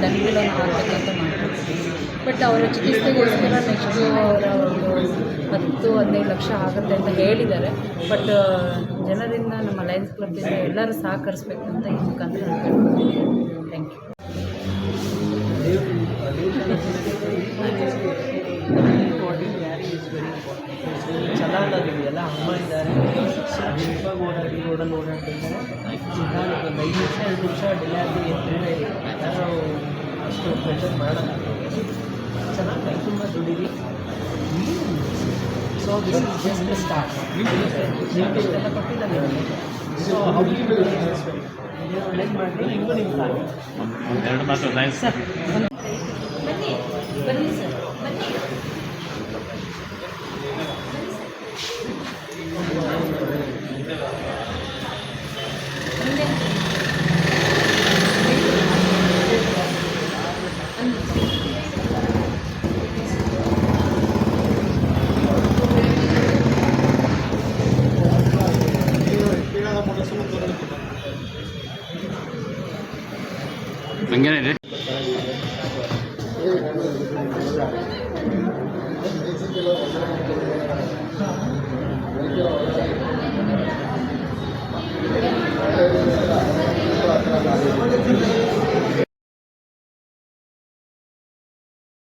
ದಂಡಗಳನ್ನು ಹಾಕಬೇಕಂತ ಮಾಡ್ತಿದ್ದೀವಿ. ಬಟ್ ಅವರ ಚಿಕಿತ್ಸೆಗೋಸ್ಕರ ನೆಕ್ಸ್ಟು ಅವರ ಒಂದು 10-15 ಲಕ್ಷ ಆಗುತ್ತೆ ಅಂತ ಹೇಳಿದ್ದಾರೆ. ಬಟ್ ಜನರಿಂದ ನಮ್ಮ ಲಯನ್ಸ್ ಕ್ಲಬ್ಬಿಂದ ಎಲ್ಲರೂ ಸಹಕರಿಸ್ಬೇಕು ಅಂತ ಈ ಮುಖಾಂತರ ಹೇಳ್ಕೊಳ್ತೀನಿ. Thank you. ಚಲಾನದಿದೆಯಲ್ಲ ಅಮ್ಮ ಇದ್ದಾರೆ, ಸುರಕ್ಷಿತವಾಗಿ ರೋಡಲ್ಲಿ ಓಡಾಡ್ತಿದ್ದಾರೆ. 5 ನಿಮಿಷ 2 ನಿಮಿಷ ಡಿಲೇ ಆಗಿ ಯಾರು ಅಷ್ಟು ಪ್ರೆಷರ್ ಮಾಡೋಣ. ಚೆನ್ನಾಗಿ ಕೈ ತುಂಬ ದುಡಿದು so this is just start. ನಿಮಗೆ ಇಷ್ಟೆಲ್ಲ ಕೊಟ್ಟಿದ್ದಾರೆ. ಸೊ ಒಳ್ಳೇದು ಮಾಡಿ ನಿಮಗೂ ನಿಮ್ಮ ಕಾಲು ಸರ್ ಬನ್ನಿ ಸರ್ ಬನ್ನಿ. ಹಂಗೇನೆ Gracias.